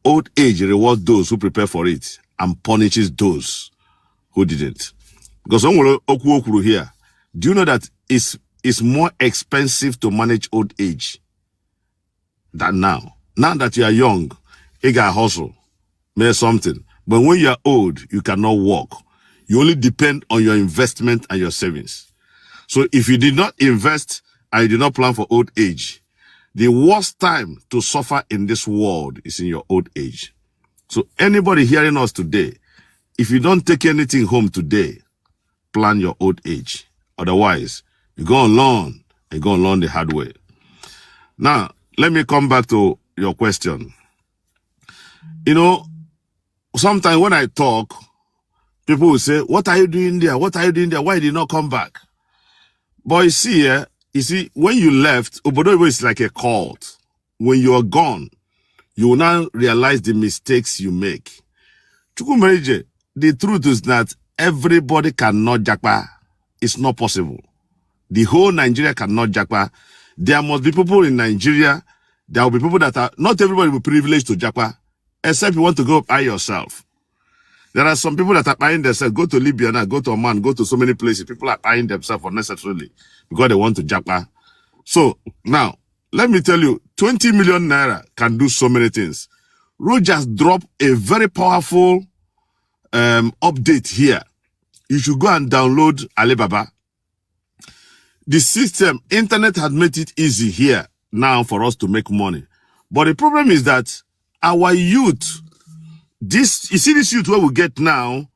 old age rewards those who prepare for it and punishes those who didn't. Because here, do you know that it's more expensive to manage old age than now? Now that you are young, you got hustle, make something. But when you are old, you cannot walk. You only depend on your investment and your savings. So if you did not invest and you did not plan for old age, the worst time to suffer in this world is in your old age. So anybody hearing us today, if you don't take anything home today, plan your old age. Otherwise, you're going to learn, and you're going to learn the hard way. Now, let me come back to your question. You know, sometimes when I talk, people will say, what are you doing there? What are you doing there? Why did you not come back? But you see, when you left, Obodo is like a cult. When you are gone, you will now realize the mistakes you make. Chukwumerijem, the truth is that everybody cannot japa. It's not possible. The whole Nigeria cannot japa. There must be people in Nigeria. There will be people that are, not everybody will be privileged to japa, except you want to go by yourself. There are some people that are buying themselves. Go to Libya now, go to Oman, go to so many places. People are buying themselves unnecessarily because they want to japa. So now, let me tell you, 20 million naira can do so many things. Rogers dropped a very powerful update here. You should go and download Alibaba. The system, internet has made it easy here now for us to make money. But the problem is that our youth, you see this youth where we get now,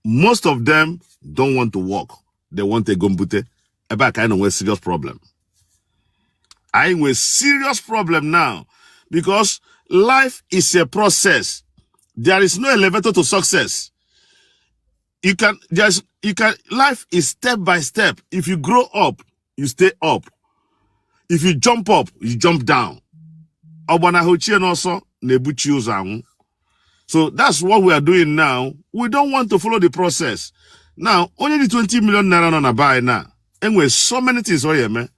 most of them don't want to work. They want a gumbute. About kind of a serious problem. I'm a serious problem now because life is a process. There is no elevator to success. Life is step by step. If you grow up, you stay up. If you jump up, you jump down. So that's what we are doing now. We don't want to follow the process. Now, only the 20 million naira on a buy now. Anyway, so many things here, man.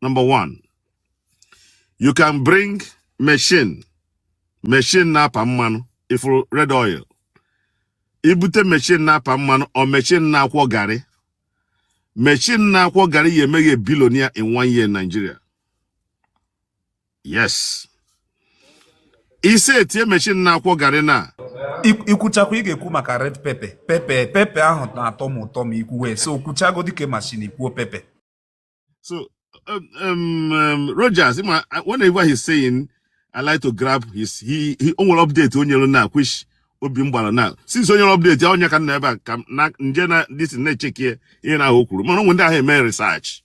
Number one, you can bring machine na pamman if red oil. Ibute machine na pamman or machine na kwa gari. Machine na kwa gari ye make a billionaire in 1 year in Nigeria. Yes. He said tie machine na kwa gari na. Ikuchaku ige ku maka red pepper. Pepe ahụ na atọ ụtọ ma ikuwe. So kuchago dike machine ikuo pepe. So Rogers, whenever he's saying, I like to grab he only update on your now, which will be now. Since on your update, you can never come this is not check here in our okuru. Man, when I have research.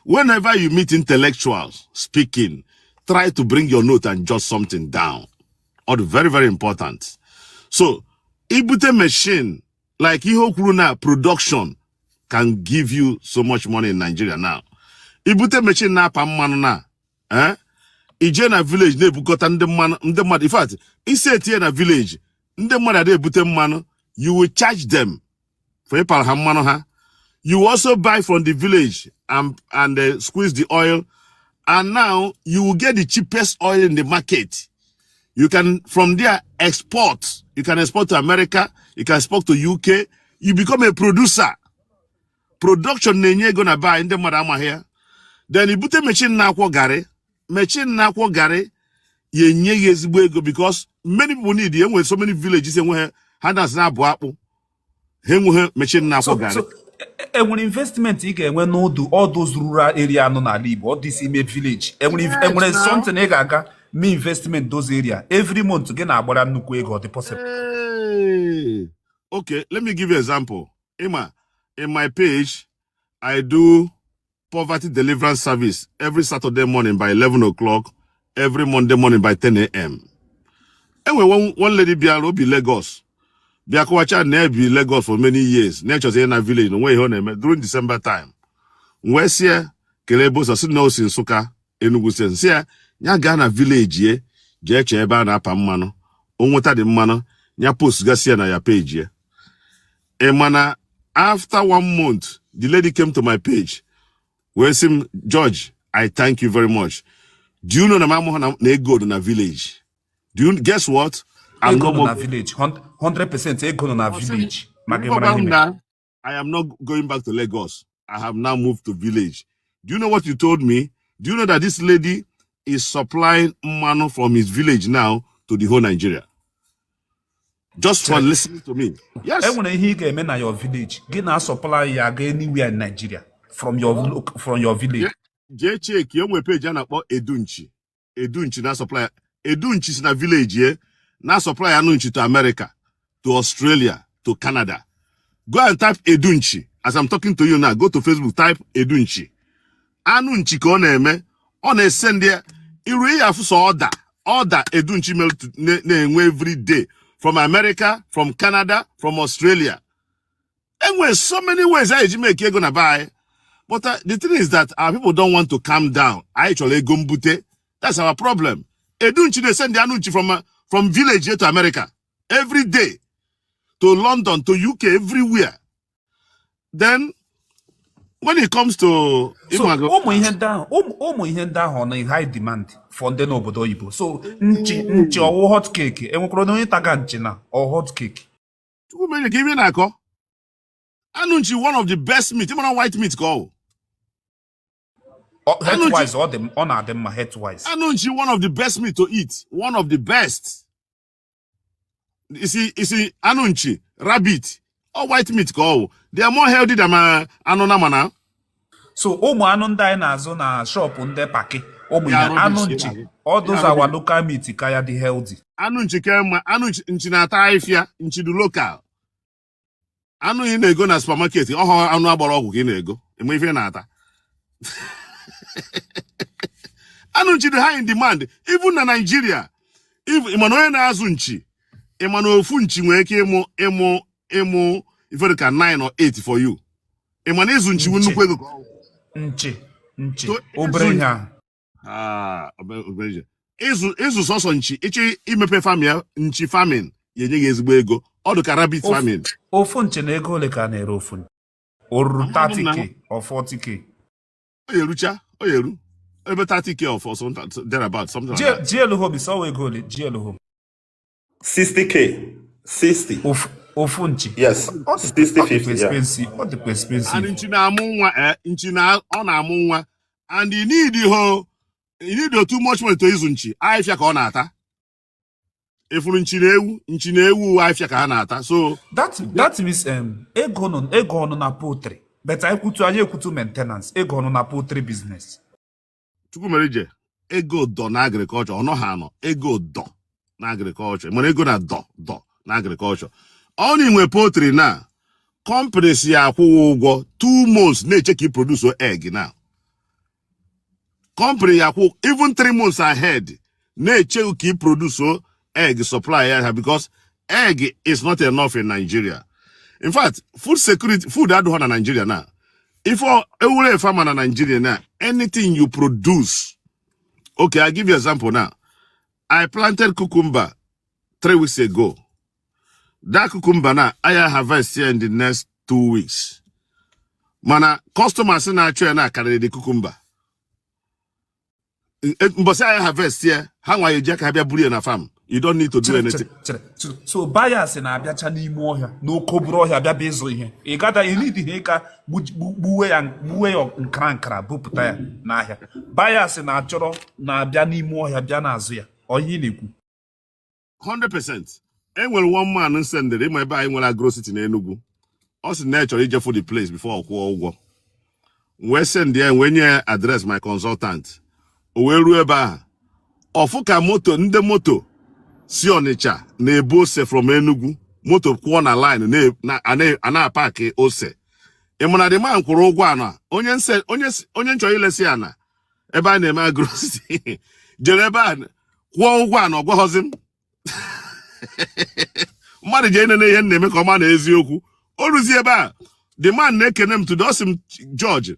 Whenever you meet intellectuals speaking, try to bring your note and jot something down. Or very, very important. So, Ibute machine, like Ihokuru now, production can give you so much money in Nigeria now. Ibute machine na pamman na, Ije na village ne bukota ndemad. In fact, ise tie na village, ndemad ade bute mmanu, you will charge them for ipal hammano ha. You also buy from the village and squeeze the oil, and now you will get the cheapest oil in the market. You can from there export. You can export to America. You can export to UK. You become a producer. Production nenye gonna buy in the madama here. Then you put a machine na kwa gare. Machine na kwa gare. Ye nye yezibwego because many people need it. When so many villages and handas na buapo. Hemu machine na kwa gare. So when investment when no do all those rural area no na live, all this image village. And when something gaga me investment those area every month again abora nnukwu ego the possible. Hey. Okay, let me give you an example. Emma, in my page, I do poverty deliverance service every Saturday morning by 11 o'clock, every Monday morning by 10 a.m. Anyway, one lady Biaro be Lagos. Biakwacha never be Lagos for many years. Nature's in a village during December time. West here, Kelebo Sasino in Suka, Enugu Sensia, Nyagana village ye, Jeche Eba na Pamano, Onwata de Mano, Nya post Garcia na ya page ye. Emana, after 1 month, the lady came to my page. Where sim George, I thank you very much. Do you know the mama na go to na village? Do you guess what? I'm Ego no no more. na village. 100% ego no na village. I am not going back to Lagos. I have now moved to village. Do you know what you told me? Do you know that this lady is supplying mano from his village now to the whole Nigeria? Just for listening to me. Yes. Enwere ihe ị ga-eme na your village. Gị na supply ya ga anywhere in Nigeria from your village. Jee check your page and about Edunchi. Edunchi na supply. Edunchi is na village here. Na supply Anunchi to America, to Australia, to Canada. Go and type Edunchi. As I'm talking to you now, go to Facebook, type Edunchi. Anunchi ko na-eme, ọ na-send there. Iru ya fuso order Edunchi mail na-enwe every day from America, from Canada, from Australia. Anyway, so many ways I make ego na buy. But the thing is that our people don't want to calm down. I actually go mbute. That's our problem. Edunchi they send the Anunchi from village here to America every day, to London, to UK, everywhere. Then when it comes to ụmụ ihe ndị ahụ na high demand for ndị n'obodo oyibo. So nchi ọwụ hot cake enwekwara na onye taga nchi na or hot cake. Chukwumerijem give me na-akọ. Anunchi one of the best meat, even on white meat call. Health-wise, ọ na-adị mma health-wise. Anunchi one of the best meat to eat. One of the best. You see, Anunchi, rabbit, or white meat call. They are more healthy than anona mana. So ụmụ anụ ndị anyị na-azụ na shop ndị paki. Ụmụ ya Anunchi. All those our local meat ka ya dị healthy. Anunchi kema, Anunchi na-ata ahịfịa, nchi du local. Anu ị na-ego na supermarket, ọhụ anụ agbara ọgwụ ka ị na-ego. Eme ife na-ata. Anunchi dị high in demand, even na Nigeria. Ịma na onye na-azụ nchi, ịma na ofu nchi nwere ike ịmụ ife ka 9 or 8 for you. Ịma na ịzụ nchi nnukwu ego. Nchi. Obere ihe ahụ. Ịzụ sọsọ nchi, ịchị imepe famia nchi farming, ya enye gị ezigbo ego. Ọ dị ka rabbit farming. Ofu nchi na ego ole ka na-ere ofu? O ruru 30k or 40k? O yeru. Ebe 30k or something thereabout, something like that. GL home is always ego ole? GL home 60k. 60. Ofu nchi. Yes. 60, 50. Expensive. What the expensive? And nchi na-amụ nwa, nchi na ọ na-amụ nwa, and you need too much money to ịzụ nchi. Ahịfịa ka ọ na-ata. Efuru nchi na ewu ahịfịa ka ha na-ata. So that means ego nọ na poultry. But anyị ekwutu maintenance. Ego nọ na poultry business. Chukwumerijem, ego dọ na agriculture, ọ nọ ha nọ. Ego dọ na agriculture. Mana ego na dọ na agriculture. Only nwe poultry na companies ya akwụghị ụgwọ 2 months na-eche ka produce egg now. Company ya akwụ even 3 months ahead na-eche ka produce egg supply ya, because egg is not enough in Nigeria. In fact, food security, food adịghị na Nigeria now. If a farmer na Nigeria now, anything you produce, okay, I'll give you an example now. I planted cucumber 3 weeks ago. That cucumber now, I harvest here in the next 2 weeks. Mana customers na actually na carry the cucumber. But I harvest here, how are you jack have your na farm? You don't need to do anything. So buyers na-abịacha n'ime ọhịa n'okoburu ọhịa bịa ịzụ ihe. Ị gada need ihe ka gbuwe ya nkra bupụta ya n'ahịa. Buyers na-achọrọ na-abịa n'ime ọhịa bịa n'azụ ya. Onye na-ekwu 100%. Enwere one man sendere ịma ebe anyị nwere agro city na Enugu. Ọ sị na chọrọ ije for the place before ọ kwụọ ụgwọ. Wee send ya wee nye address my consultant. O wee ruo ebe ahụ. Ọfụ ka ndị moto si Ọnịcha na-ebu ose from Enugu, moto kwụọ na line na park ose. Ịmana the man kwụrụ ụgwọ ana, onye nchọ ilesi ana ebe a na-eme agro city. Jere ebe a kwụọ ụgwọ ana ọgwaghọzi m. Mmadụ je nene ihe na-eme ka ọma na eziokwu. O ruzie ebe a, the man na-ekene m today, osim George,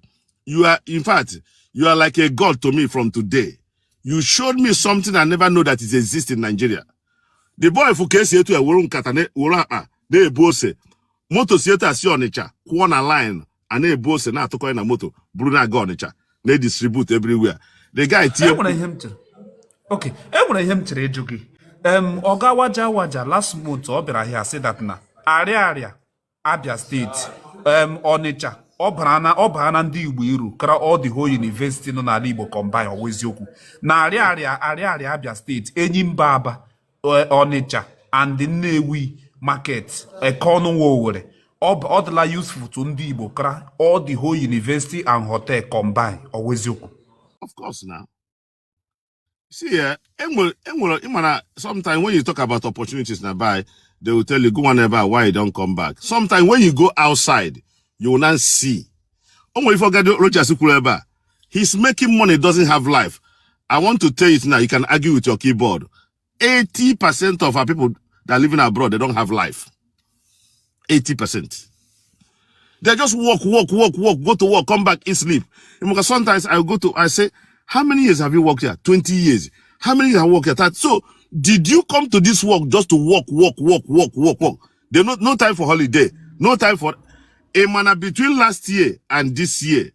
in fact, you are like a god to me from today. You showed me something I never know that it exists in Nigeria. The boy for case etu e wuru nkata wuru akpa na-ebu ose. Moto si etu asi Ọnịcha kwụọ na line a na-ebu ose na-atụkọ na moto buru na aga Ọnịcha na-distribute everywhere. The guy tie enwere ihe m chere. Okay, enwere ihe m chere ịjụ gị. Oga Waja last month ọ bịara here say that na Ariaria Abia State Onitsha ọ bara na ndị Igbo iru kara all the whole university nọ n'ala Igbo combine ọweziokwu na Ariaria Abia State Enyimba Aba Onitsha and Nnewi market Ekonwa Owerri ọ dịla useful to ndị Igbo kara all the whole university and hotel combine ọweziokwu. Of course now. See, sometimes when you talk about opportunities nearby, they will tell you, go on nearby, why you don't come back. Sometimes when you go outside, you will not see. If you forget Roger Sukuleba, he's making money, doesn't have life. I want to tell you now, you can argue with your keyboard. 80% of our people that are living abroad, they don't have life. 80%. They just walk, go to work, come back, eat, sleep. Because sometimes I say, how many years have you worked here? 20 years. How many years have you worked here? So, did you come to this work just to work? There's no time for holiday. No time for... A manner between last year and this year,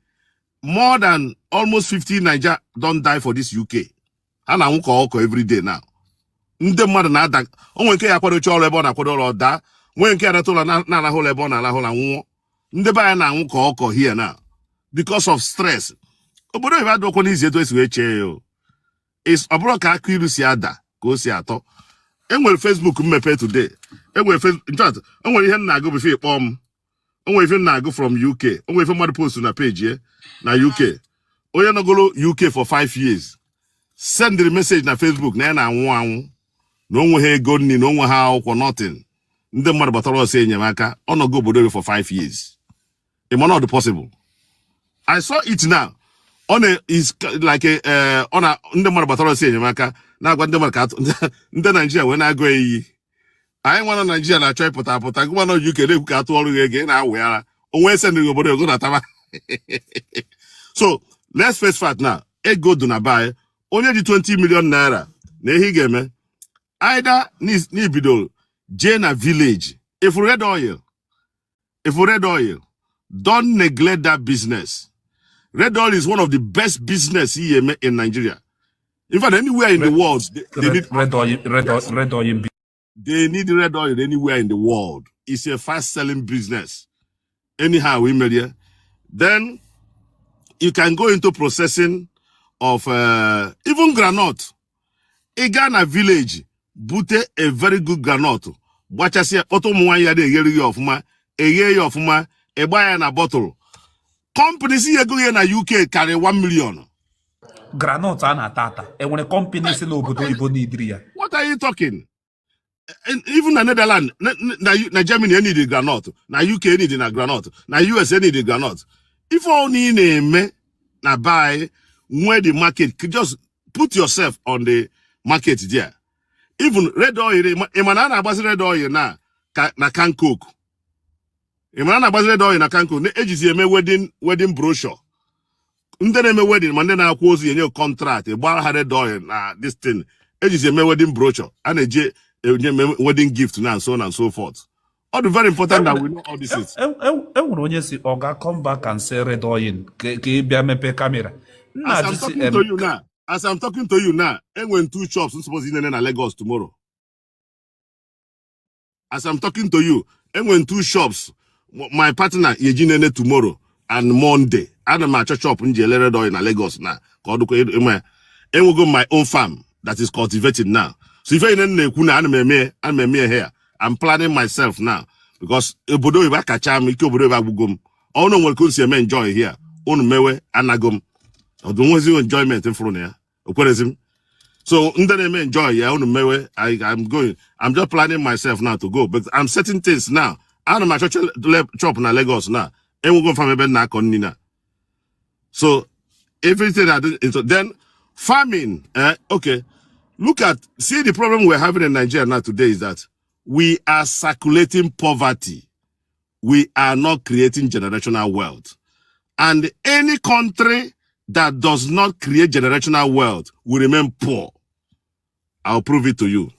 more than almost 50 Niger don't die for this UK. And I won't call every day now. Nde mmadụ na-ada onwe nke ya kwadocha ọrụ ebe ọ na-akwado ọrụ ọda nwe nke ya natụla na alahụla ebe ọ na-alahụla nwụọ ndị be anyị na-anwụ ka ọkọ here now because of stress. Obodo ibe adọkwa n'izi etu esi wee chee ya ọ bụrụ ka aka ilu si ada ka o si atọ. Enwere Facebook mmepe today. Enwere Facebook in fact enwere ihe na-agụ before ịkpọ m. Onwe ife na-agụ from UK. Onwe ife mmadụ post na page na UK. Onye nọgolo UK for 5 years. Send the message na Facebook na ya na-anwụ anwụ. Na onwe ha ego nni na onwe ha akwụkwọ nothing. Ndị mmadụ batara ọsọ enyemaka. Ọ nọgo obodo for 5 years. It might not be possible. I saw it now. Is like a ndị mmadụ batara ọsọ enyemaka na-agwa ndị mmadụ ka ndị Nigeria wee na-agụ eyi. Anyị nwa na Nigeria na-achọ ịpụta apụta gụma na UK na-ekwu ka atụ ọrụ gị ego na-awụ ya onwe sendịrị obodo ego na taba. So let's face fact now. Ego do na buy onye ji 20 million naira na ehi ga-eme either n'ibido jee na village. If red oil don't neglect that business. Red oil is one of the best business in Nigeria. In fact, anywhere in the world, they need red oil. They need red oil anywhere in the world. It's a fast-selling business. Anyhow, we made it. Then you can go into processing of even granite. A Ghana village, bute a very good granite. Watch us here. Otomwaya de yeri of ma, a year of ma, a buy and a bottle. Companies here go in a UK carry 1 million. Granite and tata. And when a company is in Obodo, what are you talking? And even in Netherlands, na Germany need the granite, na UK need the granite, na US need the granite. If only name na buy where the market, just put yourself on the market there. Even red oil, emanana basi red oil na can cook. Emanana basi red oil na can cook. Ne agency eme wedding brochure. Ndene eme wedding, mande na akwozi yenye contract. Eba red oil na this thing. Agency eme wedding brochure. Ane je wedding gift now and so on and so forth. All the very important that we know all this is. Oga come back and say red oil. Camera. As I'm talking to you now, and when 2 shops supposed to be in Lagos tomorrow. As I'm talking to you, and when 2 shops, my partner Yejinene tomorrow and Monday, I don't my church shop in red oil in Lagos now. And we go my own farm that is cultivated now. So if I'm here, I'm planning myself now because obodo iba kacham ike obodo iba gbugom. All no one could see me enjoy here. On mewe anagom. Or don't want enjoyment in front here. So ndene enjoy here on mewe. I'm going. I'm just planning myself now to go. But I'm setting things now. I know my church shop na Lagos now. And we go from ebe na konina. So everything I do is then farming. Okay. See the problem we're having in Nigeria now today is that we are circulating poverty. We are not creating generational wealth. And any country that does not create generational wealth will remain poor. I'll prove it to you.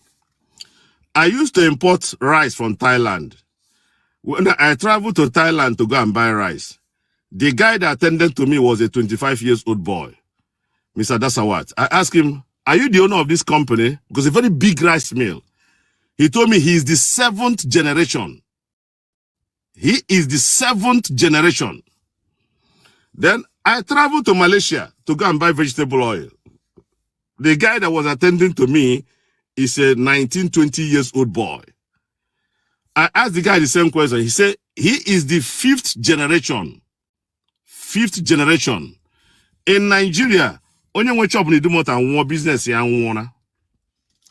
I used to import rice from Thailand. When I traveled to Thailand to go and buy rice, the guy that attended to me was a 25-year-old boy, Mr. Dasawat. I asked him, are you the owner of this company? Because it's a very big rice mill. He told me he is the 7th generation. He is the 7th generation. Then I traveled to Malaysia to go and buy vegetable oil. The guy that was attending to me is a 19, 20 years old boy. I asked the guy the same question. He said he is the 5th generation. 5th generation. In Nigeria, only one shop need do more than one business.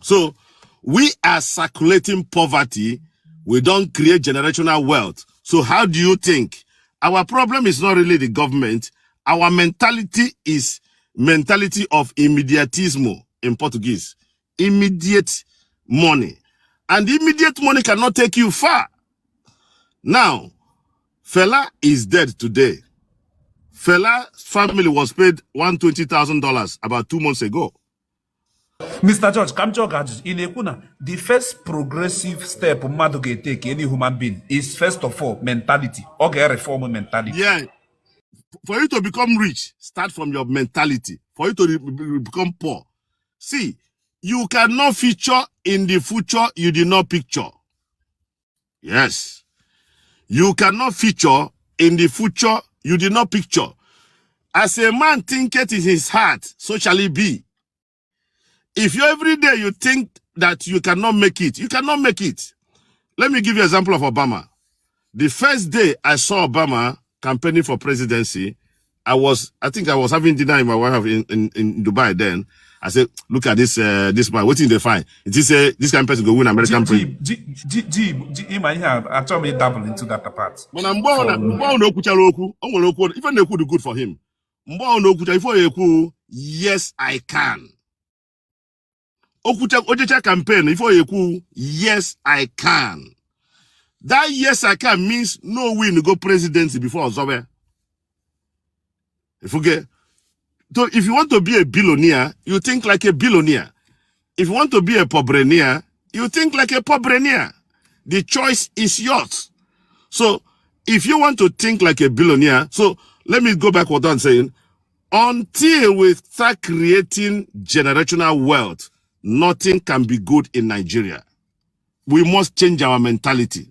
So we are circulating poverty. We don't create generational wealth. So how do you think? Our problem is not really the government. Our mentality is mentality of immediatismo in Portuguese. Immediate money. And immediate money cannot take you far. Now, Fela is dead today. Fela's family was paid $120,000 about 2 months ago. Mr. George, the first progressive step mmadụ ga-take any human being is first of all mentality. Okay, reform mentality. Yeah. For you to become rich, start from your mentality. For you to become poor. See, you cannot feature in the future you did not picture. Yes. You cannot feature in the future you did not picture. As a man thinketh in his heart, so shall he be. If you every day you think that you cannot make it, you cannot make it. Let me give you an example of Obama. The first day I saw Obama campaigning for presidency, I think I was having dinner with my wife in Dubai then. I said, look at this man, what did they find? This kind of person go win American president. Actually may dabble into that part. When I'm born, even they could do good for him. Yes, I can. Ojecha campaign, yes, I can. That yes, I can means no win to go presidency before Zobe. So if you want to be a billionaire, you think like a billionaire. If you want to be a pobrenaire, you think like a pobrenaire. The choice is yours. So if you want to think like a billionaire, so let me go back what I'm saying. Until we start creating generational wealth, nothing can be good in Nigeria. We must change our mentality.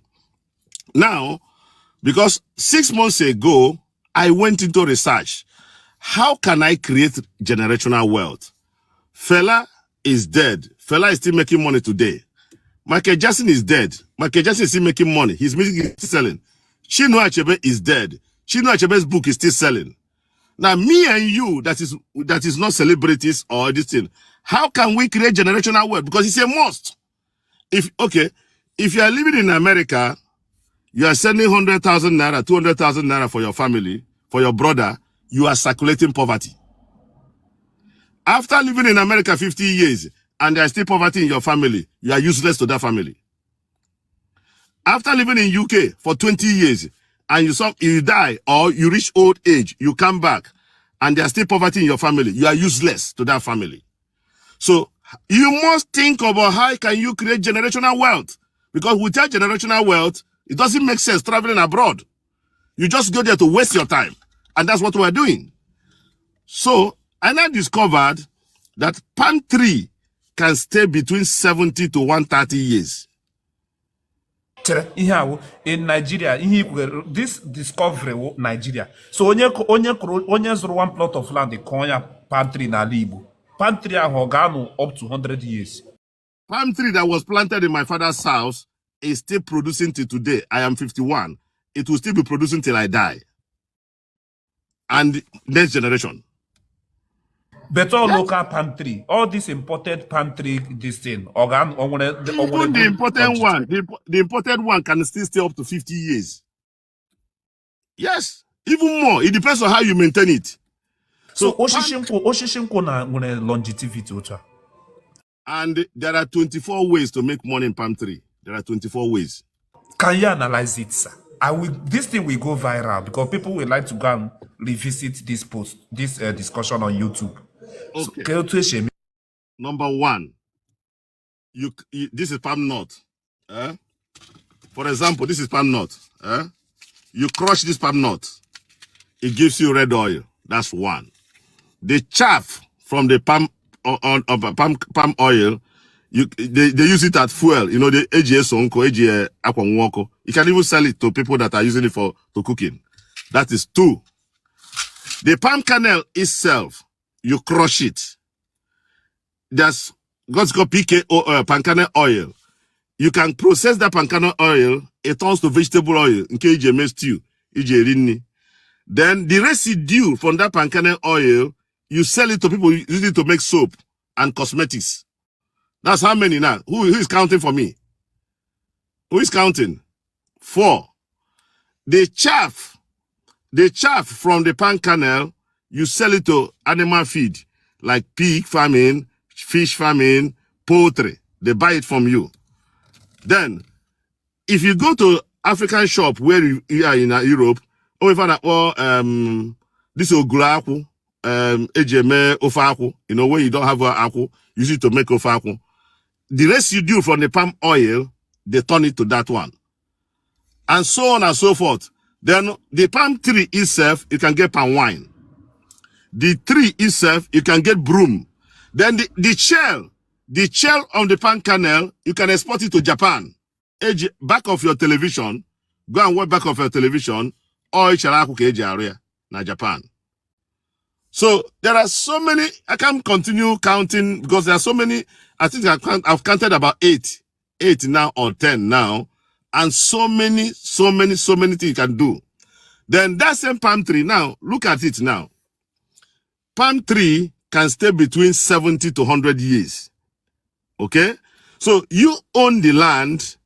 Now, because 6 months ago, I went into research. How can I create generational wealth? Fela is dead. Fela is still making money today. Michael Jackson is dead. Michael Jackson is still making money. His music is still selling. Chinua Achebe is dead. Chinua Achebe's book is still selling. Now, me and you, that is not celebrities or this thing, how can we create generational wealth? Because it's a must. If you are living in America, you are sending 100,000 naira, 200,000 naira for your family, for your brother, you are circulating poverty. After living in America 50 years, and there is still poverty in your family, you are useless to that family. After living in UK for 20 years, and you die or you reach old age, you come back, and there is still poverty in your family, you are useless to that family. So you must think about how can you create generational wealth. Because without generational wealth, it doesn't make sense traveling abroad. You just go there to waste your time. And that's what we're doing. So I now discovered that palm tree can stay between 70 to 130 years. In Nigeria, this discovery Nigeria. So onye zuru one plot of land, the palm tree na Igbo. Palm tree up to 100 years. Palm tree that was planted in my father's house is still producing till today. I am 51. It will still be producing till I die. And next generation. Better local palm tree. All this imported palm tree, this thing. Even the important one, the imported one can still stay up to 50 years. Yes, even more. It depends on how you maintain it. So Oshishinko na longevity. And there are 24 ways to make money in palm tree. There are 24 ways. Can you analyze it, sir? This thing will go viral because people will like to go and revisit this discussion on YouTube. Okay. So, number one, this is palm nut. For example, this is palm nut. You crush this palm nut. It gives you red oil. That's one. The chaff from the palm of palm oil, they use it as fuel. You know, the AGS onko, AGS aquanwoko. You can even sell it to people that are using it to cooking. That is 2. The palm kernel itself, you crush it. That's what's called PKO, palm kernel oil. You can process that palm kernel oil, it turns to vegetable oil, in case you stew, then the residue from that palm kernel oil, you sell it to people using it to make soap and cosmetics. That's how many now? Who is counting for me? Who is counting? 4. The chaff from the palm kernel, you sell it to animal feed, like pig farming, fish farming, poultry. They buy it from you. Then, if you go to African shop where you are in Europe, we find that this ogulaku, ejeme ofaku, you know, when you don't have aku, use it to make ofaku. The residue from the palm oil, they turn it to that one. And so on and so forth. Then the palm tree itself, you can get palm wine. The tree itself, you can get broom. Then the shell of the palm kernel, you can export it to Japan. Back of your television, go and watch back of your television, or na Japan. So there are so many, I can't continue counting because there are so many, I think I've counted about 8 now or 10 now, and so many things you can do. Then that same palm tree, now, look at it now. Palm tree can stay between 70 to 100 years. Okay? So you own the land.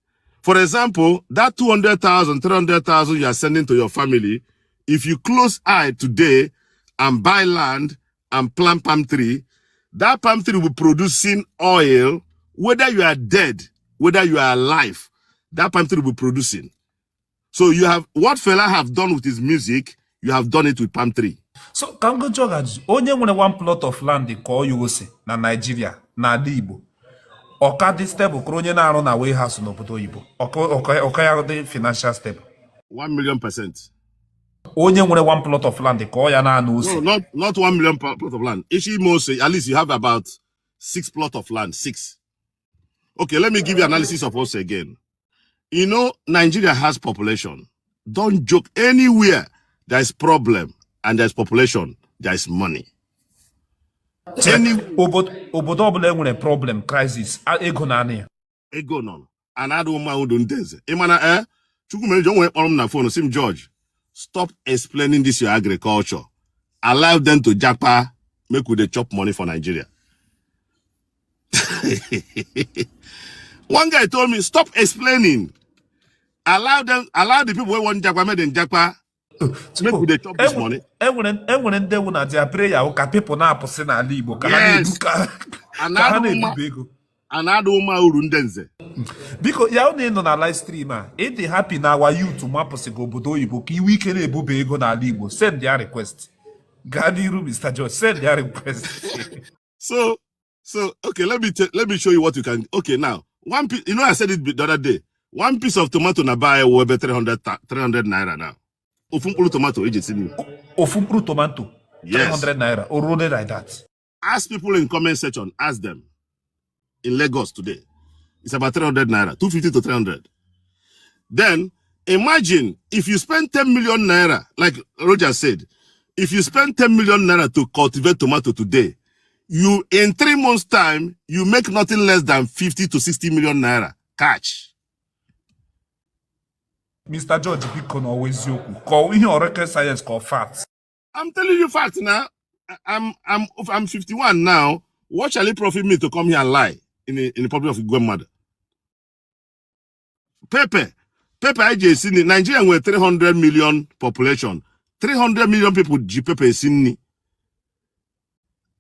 For example, that 200,000, 300,000 you are sending to your family, if you close eye today and buy land and plant palm tree, that palm tree will be producing oil, whether you are dead, whether you are alive, that palm tree will be producing. So you have, what Fela have done with his music, you have done it with palm tree. So can go jog onye nwere 1 plot of land ka you ose na Nigeria na ala Igbo. Oka dị stable kro onye na-arụ na warehouse n'obodo oyibo. Oka ya dị financial stable. 1,000,000%. Onye nwere 1 plot of land ka ya na-anụ ose. No, not 1 million plot of land. At least you have about 6 plot of land. 6. Okay, let me give you analysis of us again. You know, Nigeria has population. Don't joke. Anywhere there is problem and there's population, there is money. Obodo ọbụla enwere problem, crisis, ego na anị. Ego nọ. And I don't mind who don't Imana Chukwumerijem went on my phone. Sim George, stop explaining this your agriculture. Allow them to japa, make with the chop money for Nigeria. One guy told me, stop explaining. Allow the people who want japa, make them japa. Make with the chop this money. Enwere ndị wu na dia prayer ka people na-apụsị n'ala Igbo ka ha na-ebu ka ha na-ebu ego. Another woman uru ndenze. Biko ya ọ nọ na live stream a, ị dị happy na our youth mapụsị go obodo oyibo ka iwe ike na-ebube ego n'ala Igbo. Send their request. Ga n'iru Mr. George, send their request. So okay, let me show you what you can. Okay, now one piece. You know, I said it the other day. 1 piece of tomato na buy will be 300 naira now. Ofunkulu tomato, Ofunkulu tomato, yes. 300 naira, or rolled like that. Ask people in comment section. Ask them. In Lagos today, it's about 300 naira, 250 to 300. Then imagine if you spend 10 million naira, like Roger said, if you spend 10 million naira to cultivate tomato today, you in 3 months' time you make nothing less than 50 to 60 million naira catch. Mr. George Bikon always yoku. Call in your record science called facts. I'm telling you facts now. I'm 51 now. What shall it profit me to come here and lie in the public of grandmother? Pepe IJC in Nigeria with 300 million population. 300 million people Pepe is in.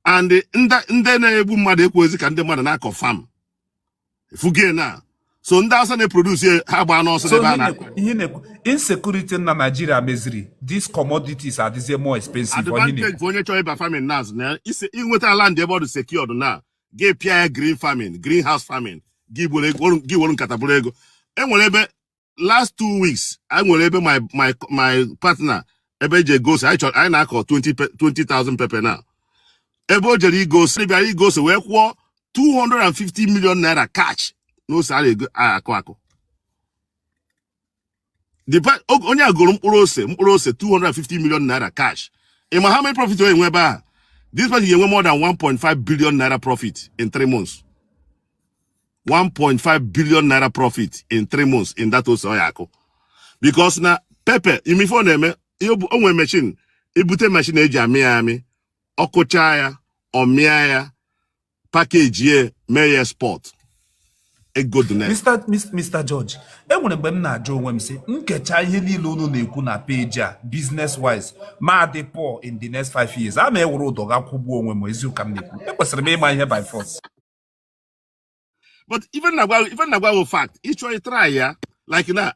And in the mother can the mother not confirm. If you get now. So they produce here insecurity in Nigeria misery. These commodities are more expensive. Advantage for nature by farming now. It's in what land able to secure now. Give Pierre green farming, greenhouse farming. Give one catabulego. And last 2 weeks, I will able my partner. Ebe goes. I now call 20,000 pepper now. ebe o jere igosi bịara igosi wee kwụọ 250 million naira cash n'ose a na-akụ akụ. Onye a goro mkpụrụ ose 250 million naira cash. Ima how many profit onye nwe ebe a? This person will more than 1.5 billion naira profit in 3 months. 1.5 billion naira profit in 3 months in that ose oyako. Because na pepper, imifo neme, onwe machine, ibute machine eji ami, okocha ya, omia ya, package ye, meye sport. Mr. George, enwere mgbe m na-ajụ onwe m sị nkecha ihe niile unu na-ekwu na page a business wise ma dị poor in the next 5 years a ma ewere ụdọ ga kwụgbuo onwe m eziụka m na-ekwu ekwesịrị m ịma ihe by force. But even Nagwa fact, each one try ya. Like now,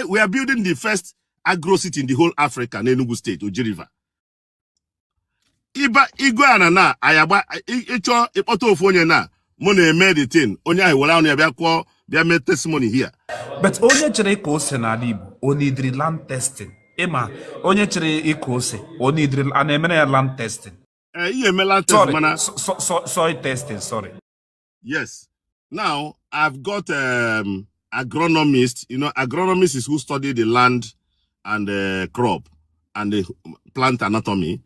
we are building the first agro city in the whole Africa, in Enugu State, Oji River. Igwe na ayaba icho ipoto ofonye na money made the thing. Onya iwala onya bia make testimony here. But onye chere iko ose na Igbo, o needri land testing. Ima, onye chere iko ose, o needri anemene land testing. Land testing, mana. Soil testing, sorry. Yes. Now, I've got agronomist. You know, agronomist is who study the land and the crop and the plant anatomy.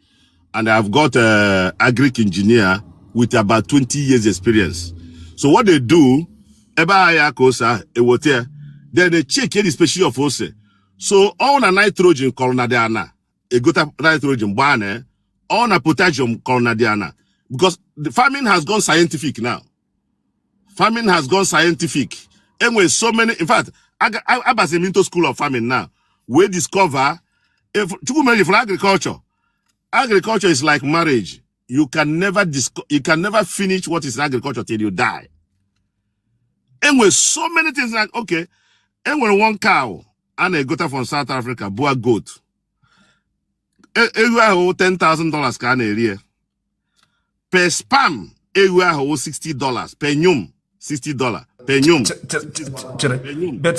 And I've got agric engineer with about 20 years experience. So what they do, then they check any species of ose. So all the nitrogen colonadiana, a good nitrogen bane, all the potassium colonadiana. Because the farming has gone scientific now. Farming has gone scientific. And with so many, in fact, I was into school of farming now. We discover, Chukwumerijem for agriculture is like marriage. You can never finish what is agriculture till you die. And with so many things like, okay, and with one cow, and a goat from South Africa, boa goat. You have $10,000 can a year. Per spam, you have $60. Per nyum, $60. Per nyum. But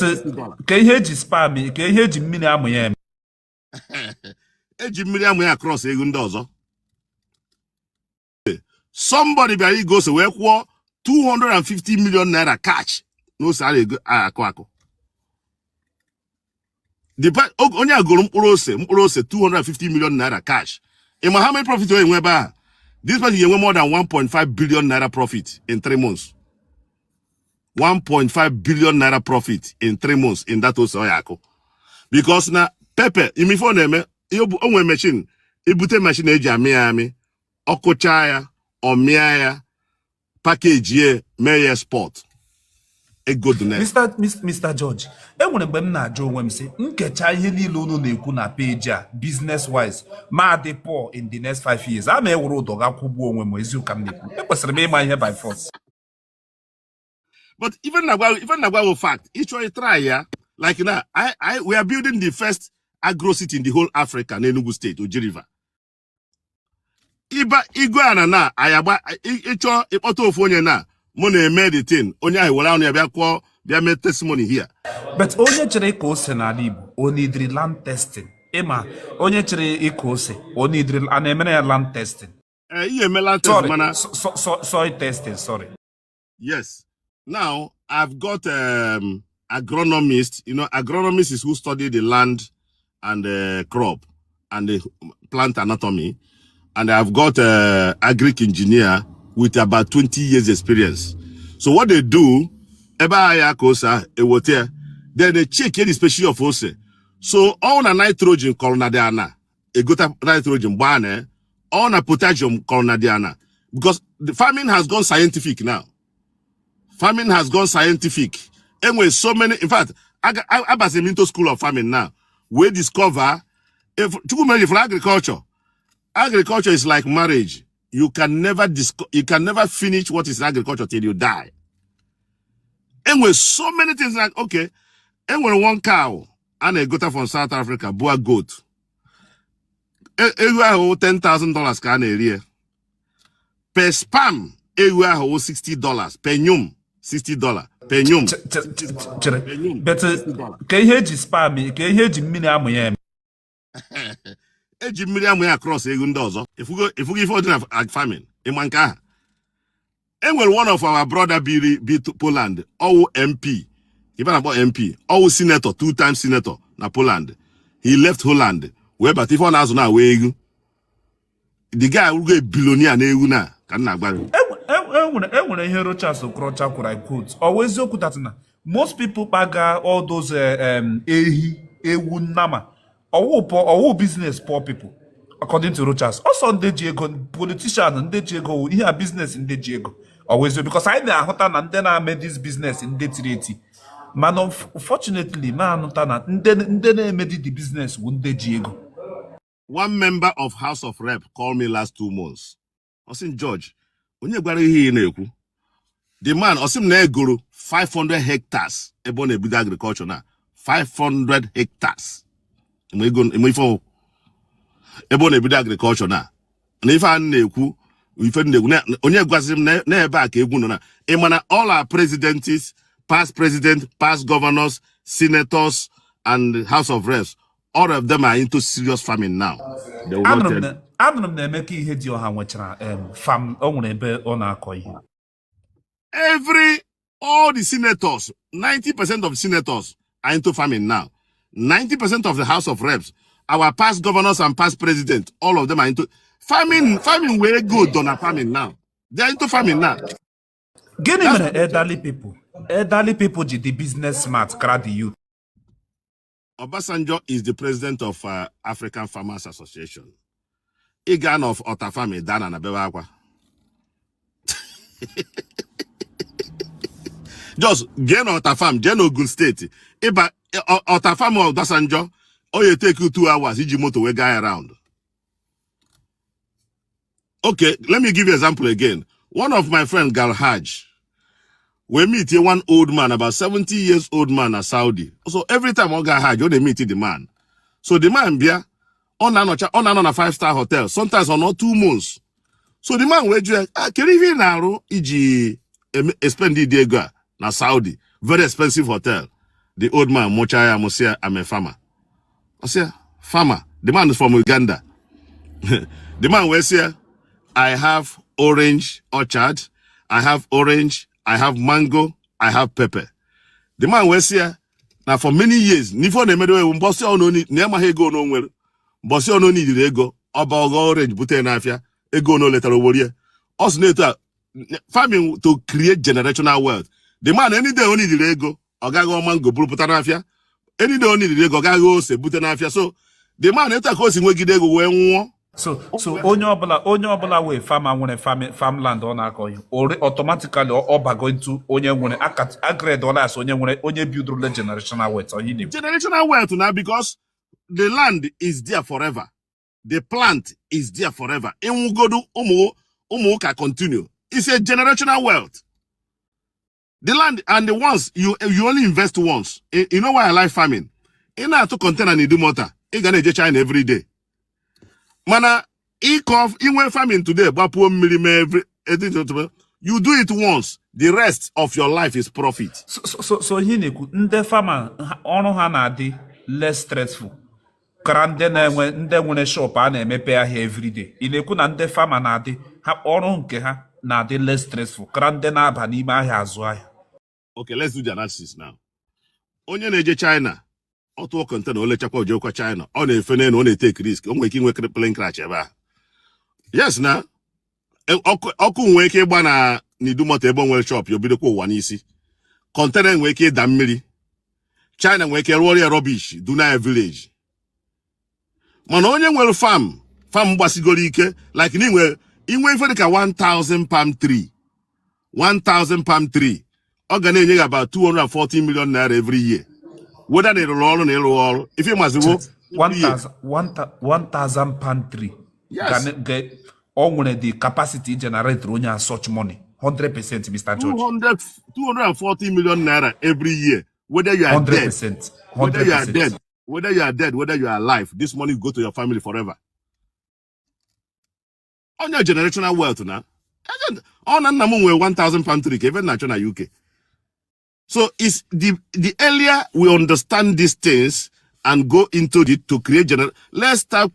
can you hear spam? Can you hear mini amoyem? Across a window. Somebody by goes away 250 million naira cash. No salary kwako. Only a golum urose 250 million naira cash. Ima how many profit onye nwe ba? This person will more than 1.5 billion naira profit in 3 months. 1.5 billion naira profit in 3 months in that ose oyako. Because na pepper, imifo neme, onwe machine, ibute machine eji ami, okocha ya, omia ya, package ye, meye sport. Mr. George, enwere mgbe m na-ajụ onwe m sị nkecha ihe niile unu na-ekwu na page a business wise ma dị poor in the next 5 years a ma ewere ụdọ ga kwụgbuo onwe m eziụka m na-ekwu ekwesịrị m ịma ihe by force. But even Nagwa fact, each one try ya. Like now, we are building the first agro city in the whole Africa, in Enugu State, Oji River. Igwe na ayaba icho ipoto ofonye na money made the thing. Onya iwala onya bia make testimony here. But onye chere iko ose na Igbo, o needri land testing. Ima, onye chere iko ose, o needri anemene land testing. Land testing, mana. Soil testing, sorry. Yes. Now, I've got agronomist. You know, agronomist is who study the land and the crop and the plant anatomy. And I've got agric engineer with about 20 years experience. So what they do, then they check any species of ose. So all the nitrogen colonadiana, a good nitrogen bane, all the potassium colonadiana. Because the farming has gone scientific now. Farming has gone scientific. And with so many, in fact, I was into school of farming now. We discover, Chukwumerijem for agriculture is like marriage. You can never finish what is agriculture till you die. And with so many things like, okay, and with one cow, and a goat from South Africa, boa goat. You have $10,000 can a year. Per spam, you have $60. Per nyum, $60. Per nyum. But can you hear spam? Can you hear mini amoyem? eji mmiri amụ ya across ego ndị ọzọ. Ifugo ife ọdị na farming. Ịma nke aha. Enwere one of our brother be to Poland, all MP. Even about MP, all senator, 2-time senator na Poland. He left Holland. Where but if on has na way, the guy will get billionaire na ewu na kan na agba. Enwere ihe Rochas Okorocha kwuru, I quote, always okwu that na most people paga all those ewu nama. Owu business poor people, according to Rochas. Also ndị ji ego, politician ndị ji ego, ihe business ndị ji ego. Always, because I na-ahụta na ndị na-ame this business ndị tiri eti. Man, unfortunately, man, ndị na-eme the business wu ndị ji ego. One member of House of Rep called me last 2 months. Osim George, onye gwara ihe ị na-ekwu. The man, osim na-egoro 500 hectares ebe ọ na-ebido agriculture na 500 hectares. Ebe ọ na-ebido agriculture na ife a na-ekwu onye gwaziri m na ebe a ka egwu nọ na ịmana all our presidents, past president, past governors, senators, and House of Reps, all of them are into serious farming now. Anụrụ m na-emeka ihe dị ọha nwechara farm o nwere ebe ọ na-akọ ihe. All the senators, 90% of the senators are into farming now. 90% of the House of Reps, our past governors and past presidents, all of them are into farming. Farming way good on a farming now. They are into farming now. Gịnị mere elderly people? Elderly people ji the business smart crowd the youth. Obasanjo is the president of African Farmers Association. Igan of Otafami, Dana na Bewakwa. Just gain Otafam, Gen Ogun State. Iba Otafam of Obasanjo, or you take you 2 hours, Ijimoto we guy around. Okay, let me give you an example again. One of my friends, Gal Haj, we meet one old man, about 70 years old man in Saudi. So every time I Gal Haj, they meet the man. So the man be on a 5-star hotel, sometimes on 2 months. So the man we do can you now iji spend the day na Saudi, very expensive hotel. The old man Mochaya Musia, I'm a farmer. I say farmer. The man is from Uganda. The man we say I have orange orchard, I have orange, I have mango, I have pepper. The man was here now for many years. Nifo ne medo mbosi ono ni nema ego no nwere. Mbosi ono ni dire ego, oba orange bute na afia, ego no letara oworie. Us na farming to create generational wealth. The man any day only dire ego, ogago mango buru puta na afia. Any day only dire ego, ogago se bute na afia. So the man eta ko si nwegide ego we nwo. So onye ọbụla we farmer nwere farmland ọ na-akọ ihe automatically ọ bago into onye nwere agrade dollars onye build generational wealth or generational wealth now because the land is there forever. The plant is there forever. Enwugodu umu ka continue. It's a generational wealth. The land and the ones you only invest once. You know why I like farming? In order to contain and do motor, you gonna get China every day. Mana, in farming today, you do it once. The rest of your life is profit. So ndị farmer ọrụ ha na-adị less stressful. Kara ndị nwere shop a na-emepe ahịa every day. Ị na-ekwu na ndị farmer na-adị ha ọrụ nke ha na-adị less stressful. Kara ndị na-aba n'ime ahịa azụ ahịa. Okay, let's do the analysis now. Onye na-eje China. Auto container ole chakwa ojekwa China ọ na-efe na ọ na-take risk o nwere ike inwe plane crash ebe a. Yes na ọkụ nwere ike ịgba na Nidumoto ebe nwere shop yo bidokwa ụwa n'isi. Container nwere ike ịda mmiri. China nwere ike rụọ ya rubbish do na village. Mana onye nwere farm gbasigoro ike like inwe ife dịka 1000 palm tree. 1000 palm tree ọ ga na-enye about 240 million naira every year. Whether they roll, if you must go 1,000 pound tree. Yes. Get the capacity generate such money. 100%, Mr. George. 240 million naira every year. Whether you are 100%. dead, whether you are dead, whether you are alive, this money go to your family forever. On your generational wealth now. On a number 1,000 pound tree, even national UK. So it's the earlier we understand these things and go into it to create let's start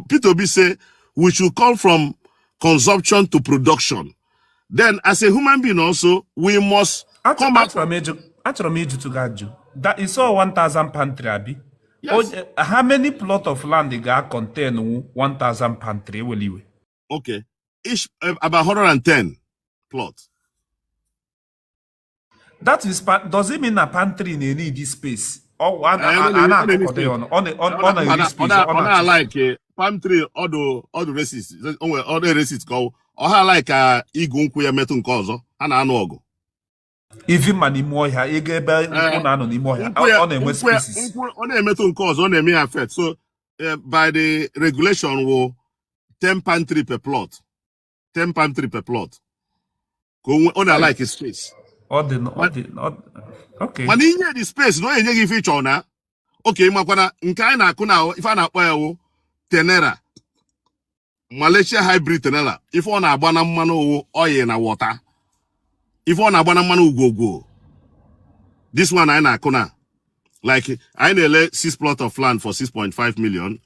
Peter Obi say we should come from consumption to production. Then, as a human being, also we must come out. Achọrọ m ịjụtụ gị ajụ. That is all 1,000 pantry abi. Yes. How many plot of land ga contain 1,000 pantry iwe? Okay, each about 110 plots. That is, does it mean a pantry need this space? Or like palm tree, all the races, all the races go, or how like igunku ya metu nke ọzọ, ha na-anụ ọgụ. Even manimo ha, ege be nkwụ na anọ n'ime ọhịa, ọ na-enwe spaces. Ọ na-emetụ nke ọzọ, ọ na-eme ya affect. So by the regulation will 10 pantry per plot. 10 pantry per plot. Ọ na-like space. Okay. Mana inye the space, no enye gị ife ịchọ na. Okay, makwana nke anyị na-akụ na ife a na-akpọ ya wụ tenera. Malaysia hybrid tenera. Ife ọ na-agba na mmanụ oil na water. Ife ọ na-agba na mmanụ ugwogwo. This one anyị na-akụ na. Like, anyị na-ele 6 plot of land for 6.5 million.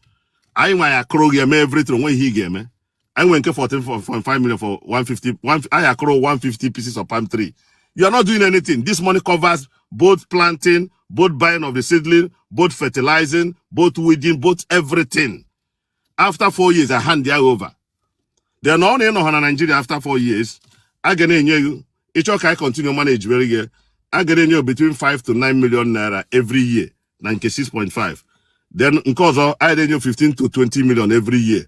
Anyị nwa ya kụrụ ga-eme everything onwe ihe ị ga-eme. Anyị nwere nke 14.5 million for 150. Anyị akụrụ 150 pieces of palm tree. You are not doing anything. This money covers both planting, both buying of the seedling, both fertilizing, both weeding, both everything. After 4 years, I hand you over. They are not only in Nigeria after 4 years. I get in you. Each of I continue manage very good. I get in you between 5 to 9 million naira every year. 96.5. Then in cause I get you 15 to 20 million every year.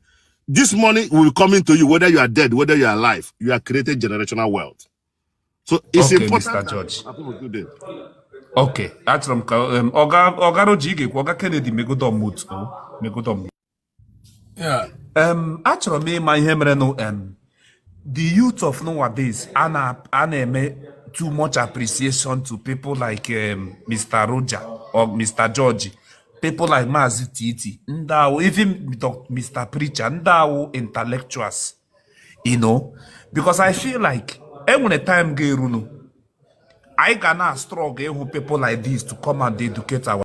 This money will come into you whether you are dead, whether you are alive. You are created generational wealth. So it's okay, important. Mr. George. Okay, that's from Ogaroji Oga Kennedy Megodom Moot. Megodom. Yeah. Achọrọ m ịma ihe mere no the youth of nowadays ana too much appreciation to people like Mr. Roger or Mr. George, people like Mazi Titi, even Mr. Preacher, intellectuals, you know, because I feel like every time I gonna struggle people like this to come and educate our